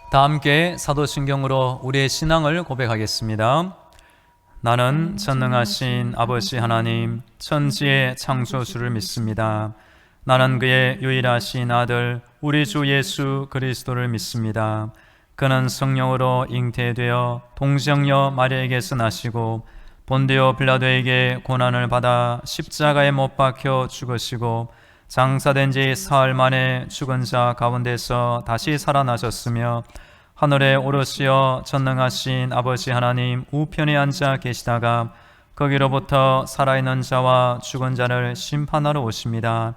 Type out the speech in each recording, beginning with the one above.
다 함께 사도신경으로 우리의 신앙을 고백하겠습니다. 나는 전능하신 아버지 하나님 천지의 창조주를 믿습니다. 나는 그의 유일하신 아들 우리 주 예수 그리스도를 믿습니다. 그는 성령으로 잉태되어 동정녀 마리아에게서 나시고 본디오 빌라도에게 고난을 받아 십자가에 못 박혀 죽으시고 장사된 지 사흘 만에 죽은 자 가운데서 다시 살아나셨으며 하늘에 오르시어 전능하신 아버지 하나님 우편에 앉아 계시다가 거기로부터 살아있는 자와 죽은 자를 심판하러 오십니다.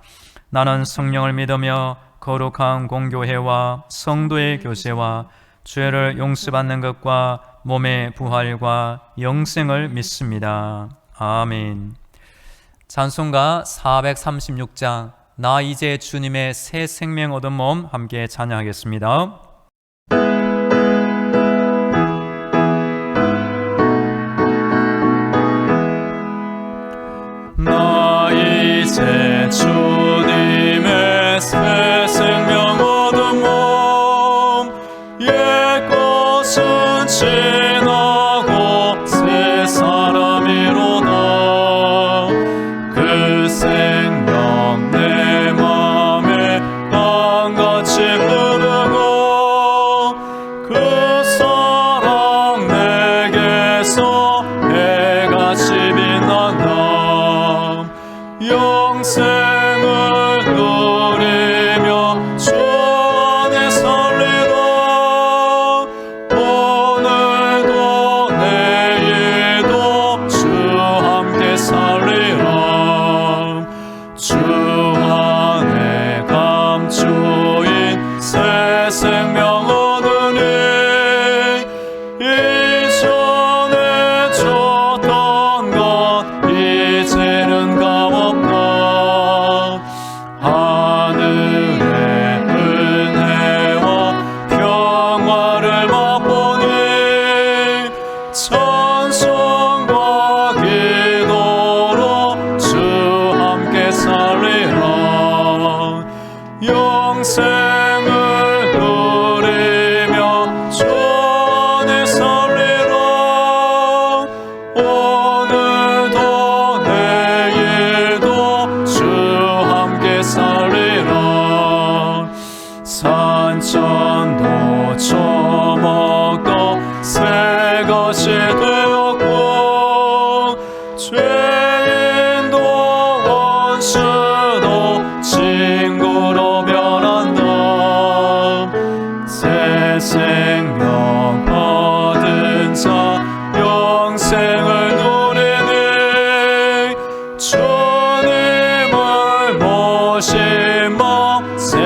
나는 성령을 믿으며 거룩한 공교회와 성도의 교제와 죄를 용서받는 것과 몸의 부활과 영생을 믿습니다. 아멘. 찬송가 436장 나 이제 주님의 새 생명 얻은 몸 함께 찬양하겠습니다. 나 이제 주님의 새 생명 얻은 몸 옛 것은 지나고 새 사람이로다. 그 생명 내 맘에 강같이 흐르고 그 사랑 내게서 해같이 빛난다. 영생을 누리며 주 안에 살리라. 오늘도 내일도 주 함께 살리라. 주 안에 감추인 새 생명 얻으니 이전에 줬던 것 이제는 값없다. 하늘의 은혜와 평화를 맛보니 찬송과 기도로 주 함께 살리라. 영생을 누리며 주 안에 살리라. 오늘도 내일도 주 함께 살리라. 산천도 처먹고 새 것이 되었고 죄인도 원수도 친구로 변한다. 새 생명 얻은 자 영생을 누리니 주님을 모시며 새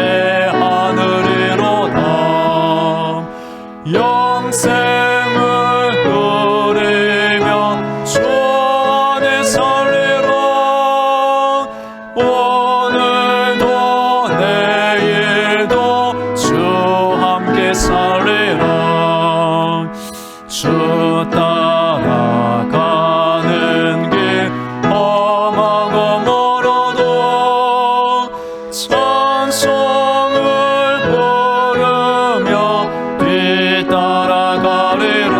하늘이로다. 영생을 누리며 주 안에 살리라. 오늘도 내일도 주 함께 살리라. 주 따라가는 길 험하고 멀어도 찬송을 부르며 뒤따라가리라.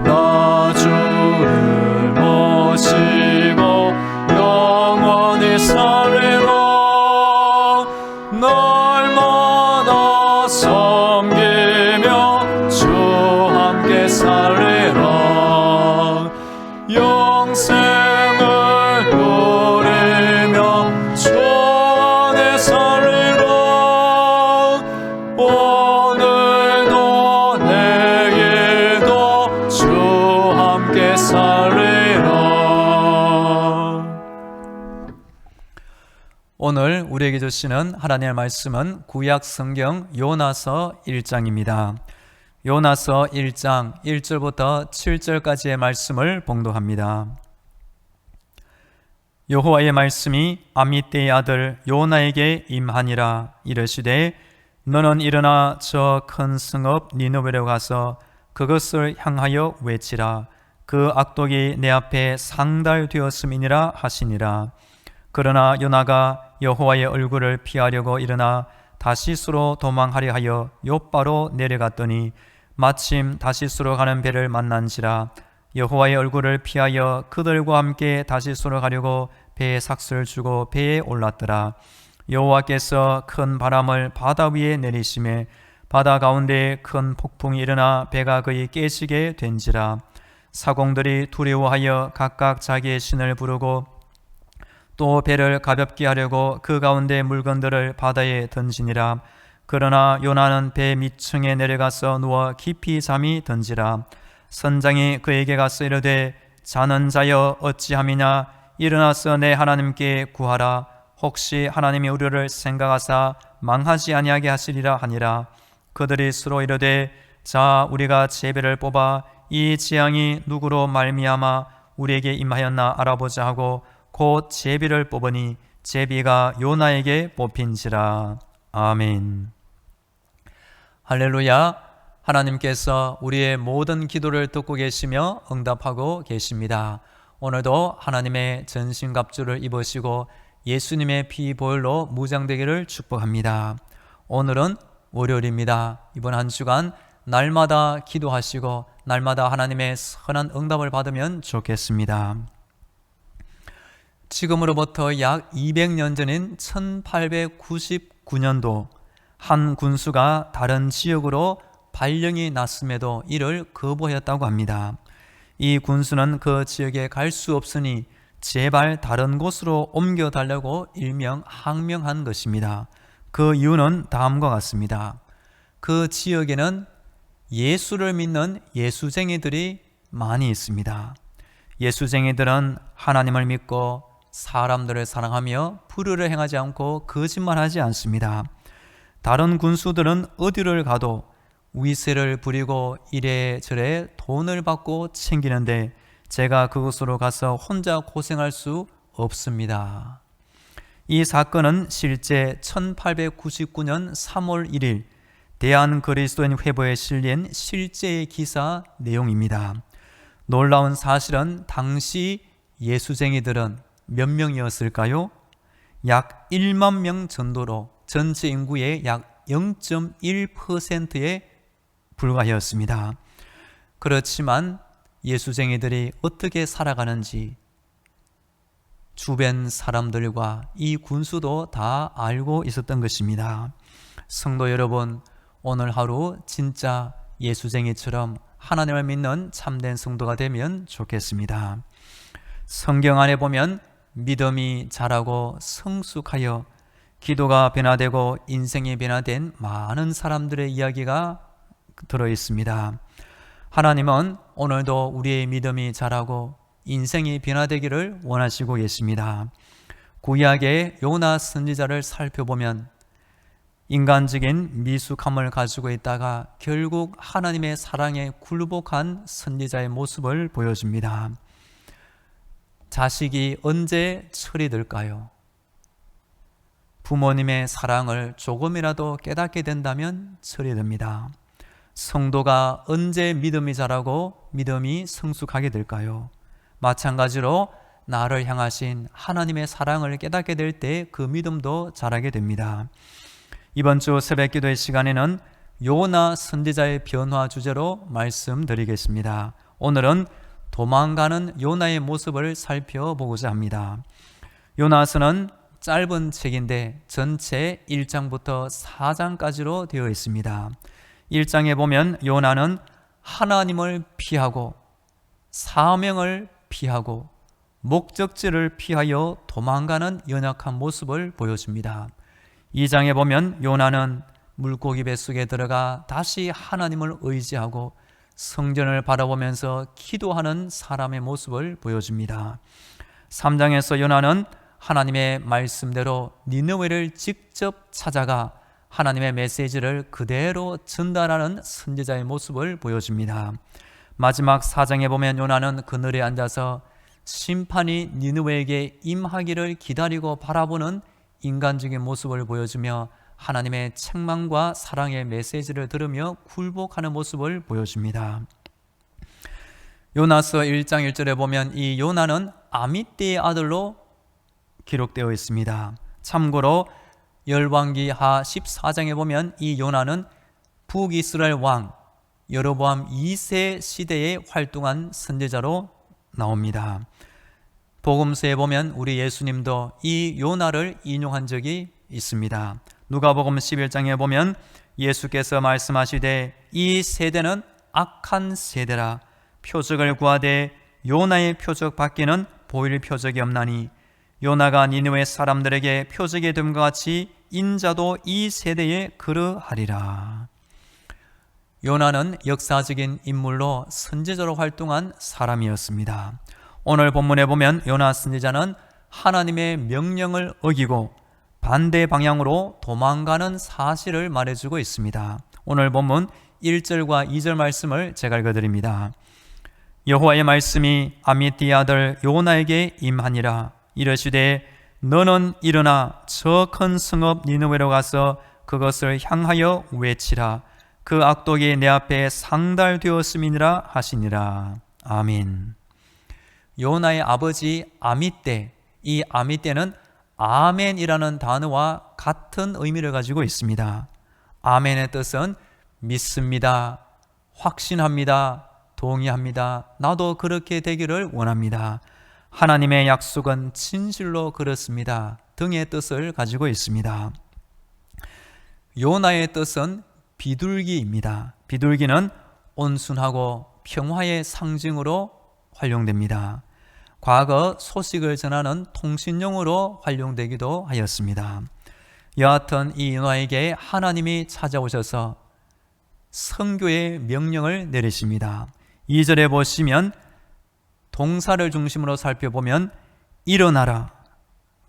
나 주를 모시고 영원히 살리라. 날마다 섬기며 주 함께 살리라. 영생을 누리며 주 안에 살리라. 오늘도 내일도 주 함께 살리라. 오늘 우리에게 주시는 하나님의 말씀은 구약 성경 요나서 1장입니다. 요나서 1장 1절부터 7절까지의 말씀을 봉독합니다. 여호와의 말씀이 아미떼의 아들 요나에게 임하니라. 이르시되 너는 일어나 저 큰 성읍 니느웨로 가서 그것을 향하여 외치라. 그 악독이 내 앞에 상달되었음이니라 하시니라. 그러나 요나가 여호와의 얼굴을 피하려고 일어나 다시스로 도망하려 하여 욥바로 내려갔더니 마침 다시스로 가는 배를 만난지라. 여호와의 얼굴을 피하여 그들과 함께 다시스로 가려고 배에 삭슬 주고 배에 올랐더라. 여호와께서 큰 바람을 바다 위에 내리심에 바다 가운데 큰 폭풍이 일어나 배가 거의 깨지게 된지라. 사공들이 두려워하여 각각 자기의 신을 부르고 또 배를 가볍게 하려고 그 가운데 물건들을 바다에 던지니라. 그러나 요나는 배 밑층에 내려가서 누워 깊이 잠이 든지라. 선장이 그에게 가서 이르되 자는 자여 어찌함이냐. 일어나서 내 하나님께 구하라. 혹시 하나님이 우리를 생각하사 망하지 아니하게 하시리라 하니라. 그들이 서로 이르되 자 우리가 제비를 뽑아 이 재앙이 누구로 말미암아 우리에게 임하였나 알아보자 하고 곧 제비를 뽑으니 제비가 요나에게 뽑힌지라. 아멘. 할렐루야. 하나님께서 우리의 모든 기도를 듣고 계시며 응답하고 계십니다. 오늘도 하나님의 전신갑주를 입으시고 예수님의 피 보혈로 무장되기를 축복합니다. 오늘은 월요일입니다. 이번 한 주간 날마다 기도하시고 날마다 하나님의 선한 응답을 받으면 좋겠습니다. 지금으로부터 약 200년 전인 1899년도 한 군수가 다른 지역으로 발령이 났음에도 이를 거부하였다고 합니다. 이 군수는 그 지역에 갈 수 없으니 제발 다른 곳으로 옮겨달라고 일명 항명한 것입니다. 그 이유는 다음과 같습니다. 그 지역에는 예수를 믿는 예수쟁이들이 많이 있습니다. 예수쟁이들은 하나님을 믿고 사람들을 사랑하며 불의를 행하지 않고 거짓말하지 않습니다. 다른 군수들은 어디를 가도 위세를 부리고 이래저래 돈을 받고 챙기는데 제가 그곳으로 가서 혼자 고생할 수 없습니다. 이 사건은 실제 1899년 3월 1일 대한그리스도인 회보에 실린 실제의 기사 내용입니다. 놀라운 사실은 당시 예수쟁이들은 몇 명이었을까요? 약 1만 명 정도로 전체 인구의 약 0.1%에 불과하였습니다. 그렇지만 예수쟁이들이 어떻게 살아가는지 주변 사람들과 이 군수도 다 알고 있었던 것입니다. 성도 여러분, 오늘 하루 진짜 예수쟁이처럼 하나님을 믿는 참된 성도가 되면 좋겠습니다. 성경 안에 보면 믿음이 자라고 성숙하여 기도가 변화되고 인생이 변화된 많은 사람들의 이야기가 들어있습니다. 하나님은 오늘도 우리의 믿음이 자라고 인생이 변화되기를 원하시고 계십니다. 구약의 요나 선지자를 살펴보면 인간적인 미숙함을 가지고 있다가 결국 하나님의 사랑에 굴복한 선지자의 모습을 보여줍니다. 자식이 언제 철이 들까요? 부모님의 사랑을 조금이라도 깨닫게 된다면 철이 듭니다. 성도가 언제 믿음이 자라고 믿음이 성숙하게 될까요? 마찬가지로 나를 향하신 하나님의 사랑을 깨닫게 될 때 그 믿음도 자라게 됩니다. 이번 주 새벽기도의 시간에는 요나 선지자의 변화 주제로 말씀드리겠습니다. 오늘은 도망가는 요나의 모습을 살펴보고자 합니다. 요나서는 짧은 책인데 전체 1장부터 4장까지로 되어 있습니다. 1장에 보면 요나는 하나님을 피하고 사명을 피하고 목적지를 피하여 도망가는 연약한 모습을 보여줍니다. 2장에 보면 요나는 물고기 뱃속에 들어가 다시 하나님을 의지하고 성전을 바라보면서 기도하는 사람의 모습을 보여줍니다. 3장에서 요나는 하나님의 말씀대로 니느웨를 직접 찾아가 하나님의 메시지를 그대로 전달하는 선지자의 모습을 보여줍니다. 마지막 4장에 보면 요나는 그늘에 앉아서 심판이 니느웨에게 임하기를 기다리고 바라보는 인간적인 모습을 보여주며 하나님의 책망과 사랑의 메시지를 들으며 굴복하는 모습을 보여줍니다. 요나서 1장 1절에 보면 이 요나는 아미떼의 아들로 기록되어 있습니다. 참고로 열왕기하 14장에 보면 이 요나는 북이스라엘 왕 여로보암 2세 시대에 활동한 선지자로 나옵니다. 복음서에 보면 우리 예수님도 이 요나를 인용한 적이 있습니다. 누가복음 11장에 보면 예수께서 말씀하시되 이 세대는 악한 세대라. 표적을 구하되 요나의 표적 밖에는 보일 표적이 없나니 요나가 니느웨 사람들에게 표적이 됨과 같이 인자도 이 세대에 그러하리라. 요나는 역사적인 인물로 선지자로 활동한 사람이었습니다. 오늘 본문에 보면 요나 선지자는 하나님의 명령을 어기고 반대 방향으로 도망가는 사실을 말해주고 있습니다. 오늘 본문 1절과 2절 말씀을 제가 읽어드립니다. 여호와의 말씀이 아미띠 아들 요나에게 임하니라. 이르시되 너는 일어나 저 큰 성읍 니느웨로 가서 그것을 향하여 외치라. 그 악독이 내 앞에 상달되었음이니라 하시니라. 아멘. 요나의 아버지 아미떼, 이 아미떼는 아멘이라는 단어와 같은 의미를 가지고 있습니다. 아멘의 뜻은 믿습니다, 확신합니다, 동의합니다, 나도 그렇게 되기를 원합니다, 하나님의 약속은 진실로 그렇습니다 등의 뜻을 가지고 있습니다. 요나의 뜻은 비둘기입니다. 비둘기는 온순하고 평화의 상징으로 활용됩니다. 과거 소식을 전하는 통신용으로 활용되기도 하였습니다. 여하튼 이 요나에게 하나님이 찾아오셔서 선교의 명령을 내리십니다. 2절에 보시면 동사를 중심으로 살펴보면 일어나라,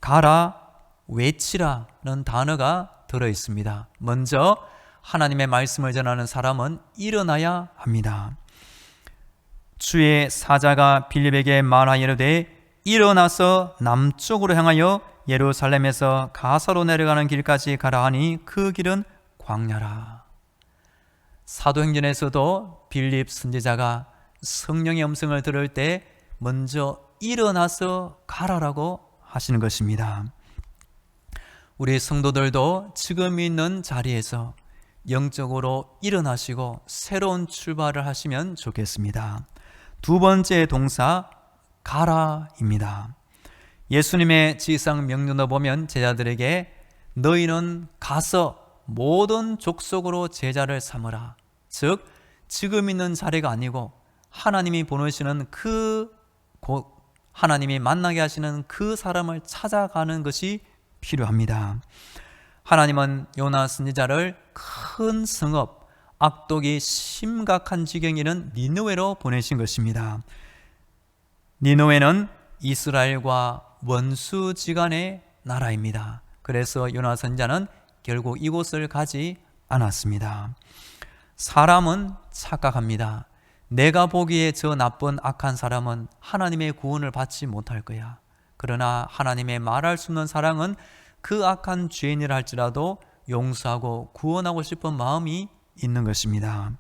가라, 외치라는 단어가 들어있습니다. 먼저 하나님의 말씀을 전하는 사람은 일어나야 합니다. 주의 사자가 빌립에게 말하이르되 일어나서 남쪽으로 향하여 예루살렘에서 가사로 내려가는 길까지 가라 하니 그 길은 광야라. 사도행전에서도 빌립 선지자가 성령의 음성을 들을 때 먼저 일어나서 가라라고 하시는 것입니다. 우리 성도들도 지금 있는 자리에서 영적으로 일어나시고 새로운 출발을 하시면 좋겠습니다. 두 번째 동사 가라입니다. 예수님의 지상 명령을 보면 제자들에게 너희는 가서 모든 족속으로 제자를 삼으라. 즉 지금 있는 자리가 아니고 하나님이 보내시는 하나님이 만나게 하시는 그 사람을 찾아가는 것이 필요합니다. 하나님은 요나 선지자를 큰 성읍, 악독이 심각한 지경에 이른 니느웨로 보내신 것입니다. 니느웨는 이스라엘과 원수지간의 나라입니다. 그래서 요나 선지자는 결국 이곳을 가지 않았습니다. 사람은 착각합니다. 내가 보기에 저 나쁜 악한 사람은 하나님의 구원을 받지 못할 거야. 그러나 하나님의 말할 수 없는 사랑은 그 악한 죄인이라 할지라도 용서하고 구원하고 싶은 마음이 있는 것입니다.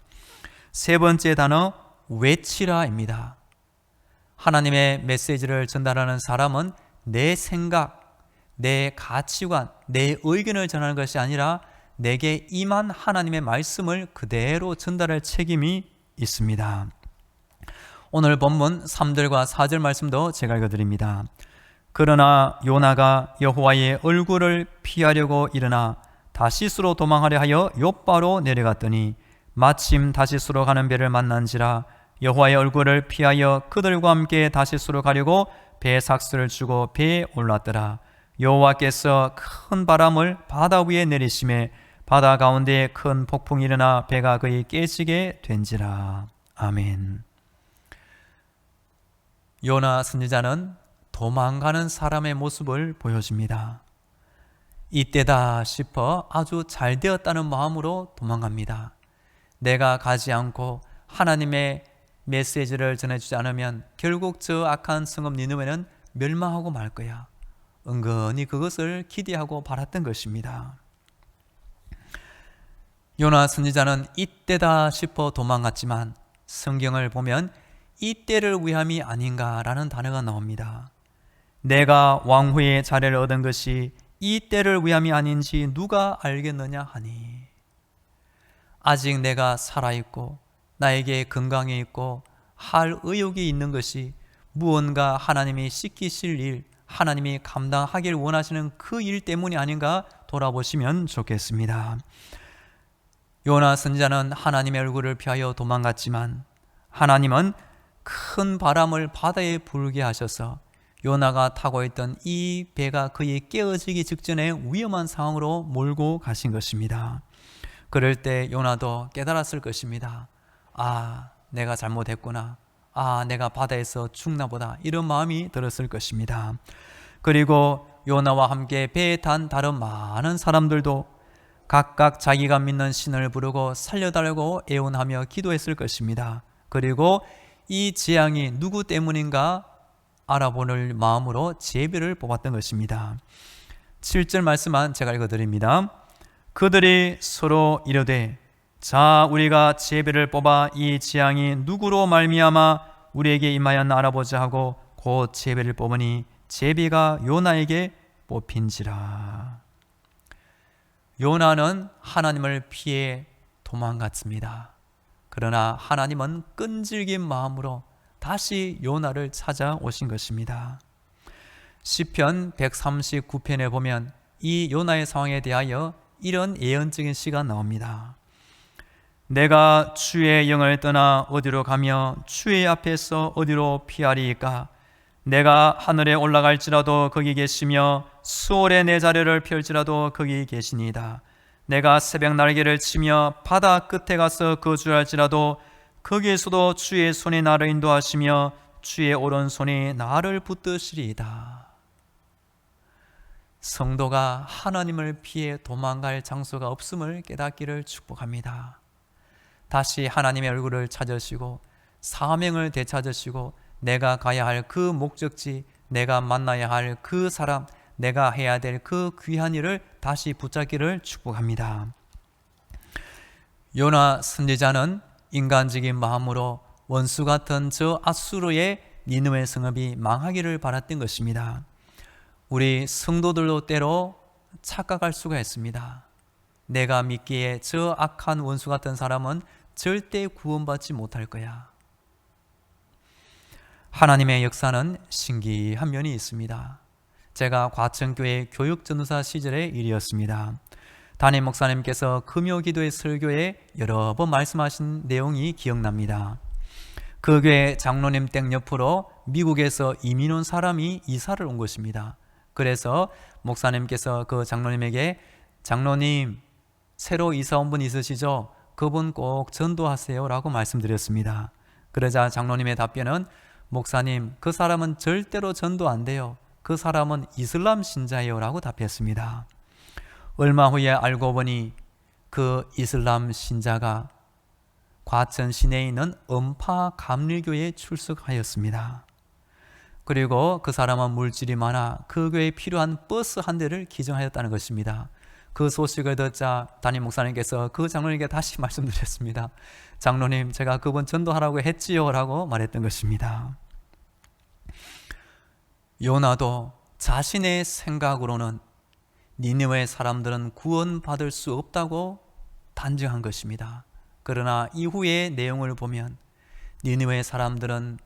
세 번째 단어 외치라입니다. 하나님의 메시지를 전달하는 사람은 내 생각, 내 가치관, 내 의견을 전하는 것이 아니라 내게 임한 하나님의 말씀을 그대로 전달할 책임이 있습니다. 오늘 본문 3절과 4절 말씀도 제가 읽어드립니다. 그러나 요나가 여호와의 얼굴을 피하려고 일어나 다시스로 도망하려 하여 욥바로 내려갔더니 마침 다시스로 가는 배를 만난지라 여호와의 얼굴을 피하여 그들과 함께 다시스로 가려고 배 삭스를 주고 배에 올랐더라. 여호와께서 큰 바람을 바다 위에 내리심에 바다 가운데 큰 폭풍이 일어나 배가 거의 깨지게 된지라. 아멘. 요나 선지자는 도망가는 사람의 모습을 보여줍니다. 이때다 싶어 아주 잘 되었다는 마음으로 도망갑니다. 내가 가지 않고 하나님의 메시지를 전해주지 않으면 결국 저 악한 성읍 니느웨는 멸망하고 말 거야. 은근히 그것을 기대하고 바랐던 것입니다. 요나 선지자는 이때다 싶어 도망갔지만 성경을 보면 이때를 위함이 아닌가라는 단어가 나옵니다. 내가 왕후의 자리를 얻은 것이 이 때를 위함이 아닌지 누가 알겠느냐 하니, 아직 내가 살아있고 나에게 건강이 있고 할 의욕이 있는 것이 무언가 하나님이 시키실 일, 하나님이 감당하길 원하시는 그 일 때문이 아닌가 돌아보시면 좋겠습니다. 요나 선지자는 하나님의 얼굴을 피하여 도망갔지만 하나님은 큰 바람을 바다에 불게 하셔서 요나가 타고 있던 이 배가 거의 깨어지기 직전에 위험한 상황으로 몰고 가신 것입니다. 그럴 때 요나도 깨달았을 것입니다. 아, 내가 잘못했구나. 아, 내가 바다에서 죽나 보다. 이런 마음이 들었을 것입니다. 그리고 요나와 함께 배에 탄 다른 많은 사람들도 각각 자기가 믿는 신을 부르고 살려달라고 애원하며 기도했을 것입니다. 그리고 이 재앙이 누구 때문인가 알아보는 마음으로 제비를 뽑았던 것입니다. 7절 말씀만 제가 읽어드립니다. 그들이 서로 이르되, 자, 우리가 제비를 뽑아 이 재앙이 누구로 말미암아 우리에게 임하였나 알아보자 하고 곧 제비를 뽑으니 제비가 요나에게 뽑힌지라. 요나는 하나님을 피해 도망갔습니다. 그러나 하나님은 끈질긴 마음으로 다시 요나를 찾아오신 것입니다. 시편 139편에 보면 이 요나의 상황에 대하여 이런 예언적인 시가 나옵니다. 내가 주의 영을 떠나 어디로 가며 주의 앞에서 어디로 피하리이까? 내가 하늘에 올라갈지라도 거기 계시며 수월에 내 자리를 펼지라도 거기 계시니이다. 내가 새벽 날개를 치며 바다 끝에 가서 거주할지라도 거기에서도 주의 손이 나를 인도하시며 주의 오른손이 나를 붙드시리이다. 성도가 하나님을 피해 도망갈 장소가 없음을 깨닫기를 축복합니다. 다시 하나님의 얼굴을 찾으시고 사명을 되찾으시고 내가 가야 할 그 목적지, 내가 만나야 할 그 사람, 내가 해야 될 그 귀한 일을 다시 붙잡기를 축복합니다. 요나 선지자는 인간적인 마음으로 원수 같은 저 아수르의 니느웨 성읍이 망하기를 바랐던 것입니다. 우리 성도들도 때로 착각할 수가 있습니다. 내가 믿기에 저 악한 원수 같은 사람은 절대 구원받지 못할 거야. 하나님의 역사는 신기한 면이 있습니다. 제가 과천교회 교육전도사 시절의 일이었습니다. 담임 목사님께서 금요기도의 설교에 여러 번 말씀하신 내용이 기억납니다. 그 교회 장로님 댁 옆으로 미국에서 이민 온 사람이 이사를 온 것입니다. 그래서 목사님께서 그 장로님에게, 장로님, 새로 이사 온 분 있으시죠? 그분 꼭 전도하세요 라고 말씀드렸습니다. 그러자 장로님의 답변은, 목사님, 그 사람은 절대로 전도 안 돼요. 그 사람은 이슬람 신자예요 라고 답했습니다. 얼마 후에 알고 보니 그 이슬람 신자가 과천 시내에 있는 음파 감리교회에 출석하였습니다. 그리고 그 사람은 물질이 많아 그 교회에 필요한 버스 한 대를 기증하였다는 것입니다. 그 소식을 듣자 담임 목사님께서 그 장로님께 다시 말씀드렸습니다. 장로님, 제가 그분 전도하라고 했지요 라고 말했던 것입니다. 요나도 자신의 생각으로는 니느웨 사람들은 구원받을 수 없다고 단정한 것입니다. 그러나 이후의 내용을 보면 니느웨 사람들은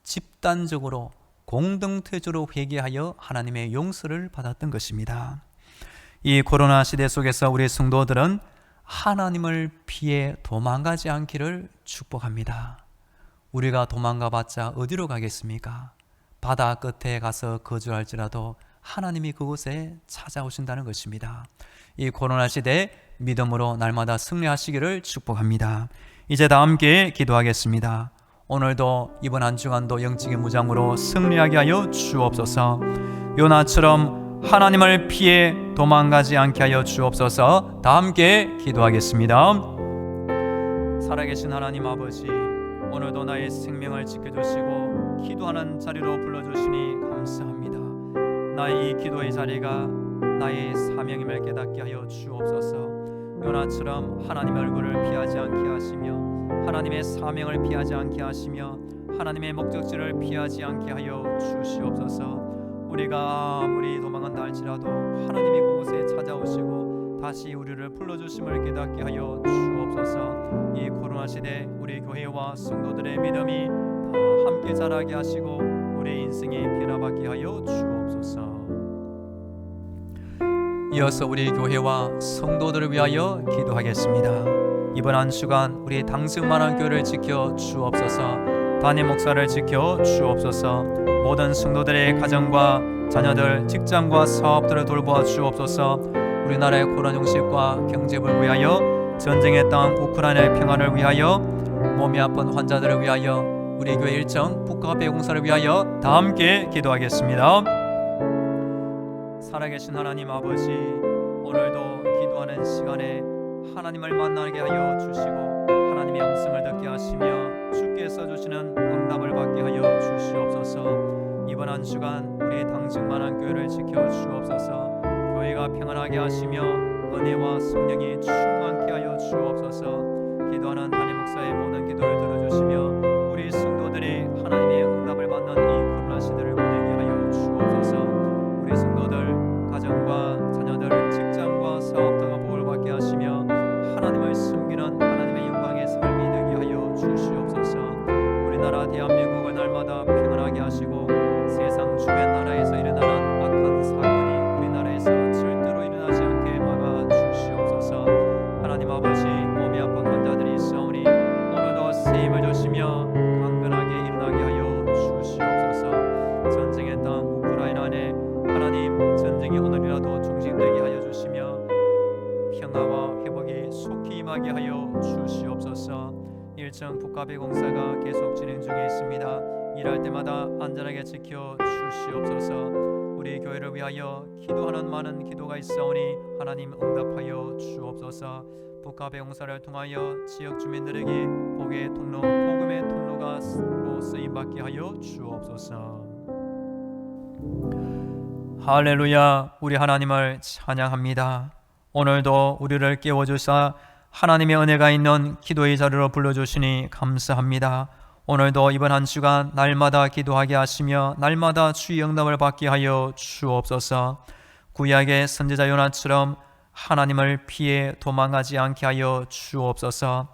집단적으로 공동체적으로 회개하여 하나님의 용서를 받았던 것입니다. 이 코로나 시대 속에서 우리 성도들은 하나님을 피해 도망가지 않기를 축복합니다. 우리가 도망가봤자 어디로 가겠습니까? 바다 끝에 가서 거주할지라도 하나님이 그곳에 찾아오신다는 것입니다. 이 코로나 시대에 믿음으로 날마다 승리하시기를 축복합니다. 이제 다 함께 기도하겠습니다. 오늘도 이번 한 주간도 영적인 무장으로 승리하게 하여 주옵소서. 요나처럼 하나님을 피해 도망가지 않게 하여 주옵소서. 다 함께 기도하겠습니다. 살아계신 하나님 아버지, 오늘도 나의 생명을 지켜주시고 기도하는 자리로 불러주시니 감사합니다. 나의 이 기도의 자리가 나의 사명임을 깨닫게 하여 주옵소서. 요나처럼 하나님의 얼굴을 피하지 않게 하시며 하나님의 사명을 피하지 않게 하시며 하나님의 목적지를 피하지 않게 하여 주시옵소서. 우리가 아무리 도망한다 할지라도 하나님이 그곳에 찾아오시고 다시 우리를 불러주심을 깨닫게 하여 주옵소서. 이 코로나 시대 우리 교회와 성도들의 믿음이 다 함께 자라게 하시고 우리 인생이 변화받게 하여 주옵소서. 이어서 우리 교회와 성도들을 위하여 기도하겠습니다. 이번 한 주간 우리 당승만한 교회를 지켜 주옵소서. 담임 목사를 지켜 주옵소서. 모든 성도들의 가정과 자녀들, 직장과 사업들을 돌보아 주옵소서. 우리나라의 코로나 종식과 경제를 위하여, 전쟁의 땅 우크라이나의 평안을 위하여, 몸이 아픈 환자들을 위하여, 우리 교회 일정 북카페 공사를 위하여 다 함께 기도하겠습니다. 살아계신 하나님 아버지, 오늘도 기도하는 시간에 하나님을 만나게 하여 주시고 하나님의 음성을 듣게 하시며 주께서 주시는 응답을 받게 하여 주시옵소서. 이번 한 주간 우리 당직만한 교회를 지켜 주옵소서. 교회가 평안하게 하시며 은혜와 성령이 충만케 하여 주옵소서. 기도하는 담임 목사의 모든 기도를 들어주시며 우리 성도들이 하나님의 응답을 받는 이 코로나 시대를 보내게 하여 주옵소서. 우리 성도들 가정과 자녀들, 직장과 사업터가 복을 받게 하시며 하나님을 섬기는 하나님의 영광의 삶이 되게 하여 주시옵소서. 우리나라 대한민국을 날마다 평안하게 하시고 세상 주변 나라에서 일어나는 악한 사건이 우리나라에서 절대로 일어나지 않게 막아 주시옵소서. 하나님 아버지, 몸이 아픈 환자들이 있사오니 오늘도 새 힘을 주시며 강건하게 일어나게 하여 주시옵소서. 전쟁의 땅 우크라이나 안에 하나님 전쟁이 오늘이라도 종식되게 하여 주시며 평화와 회복이 속히 임하게 하여 주시옵소서. 일정 북카페 공사가 계속 진행 중에 있습니다. 일할 때마다 안전하게 지켜 주시옵소서. 우리 교회를 위하여 기도하는 많은 기도가 있사오니 하나님 응답하여 주옵소서. 북카페 공사를 통하여 지역 주민들에게 복의 통로, 복음의 통로가 쓰임받게 하여 주옵소서. 할렐루야. 우리 하나님을 찬양합니다. 오늘도 우리를 깨워주사 하나님의 은혜가 있는 기도의 자리로 불러주시니 감사합니다. 오늘도 이번 한 주간 날마다 기도하게 하시며 날마다 주의 응답을 받게 하여 주옵소서. 구약의 선지자 요나처럼 하나님을 피해 도망가지 않게 하여 주옵소서.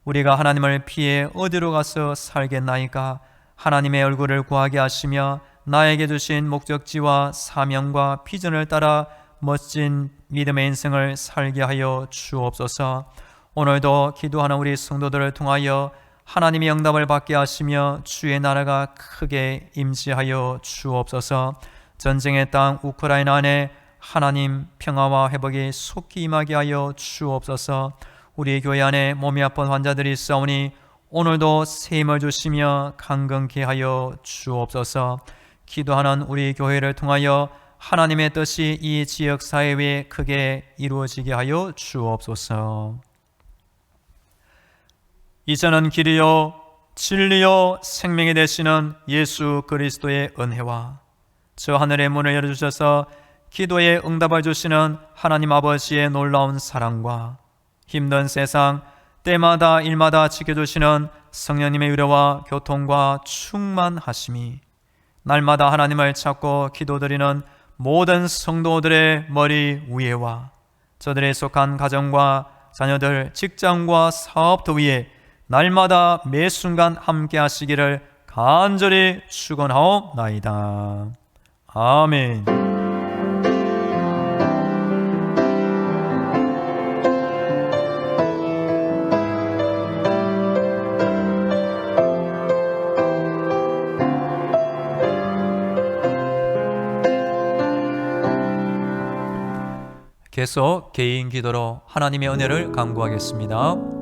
우리가 하나님을 피해 어디로 가서 살겠나이까? 하나님의 얼굴을 구하게 하시며 나에게 주신 목적지와 사명과 비전을 따라 멋진 믿음의 인생을 살게 하여 주옵소서. 오늘도 기도하는 우리 성도들을 통하여 하나님의 응답을 받게 하시며 주의 나라가 크게 임재하여 주옵소서. 전쟁의 땅 우크라이나 안에 하나님 평화와 회복이 속히 임하게 하여 주옵소서. 우리 교회 안에 몸이 아픈 환자들이 있사오니 오늘도 새 힘을 주시며 강건케 하여 주옵소서. 기도하는 우리 교회를 통하여 하나님의 뜻이 이 지역 사회에 크게 이루어지게 하여 주옵소서. 이제는 길이요 진리요 생명이 되시는 예수 그리스도의 은혜와 저 하늘의 문을 열어주셔서 기도에 응답을 주시는 하나님 아버지의 놀라운 사랑과 힘든 세상 때마다 일마다 지켜주시는 성령님의 위로와 교통과 충만하심이 날마다 하나님을 찾고 기도드리는 모든 성도들의 머리 위에와 저들의 속한 가정과 자녀들, 직장과 사업터 위에 날마다 매 순간 함께 하시기를 간절히 축원하옵나이다. 아멘. 계속 개인 기도로 하나님의 은혜를 간구하겠습니다.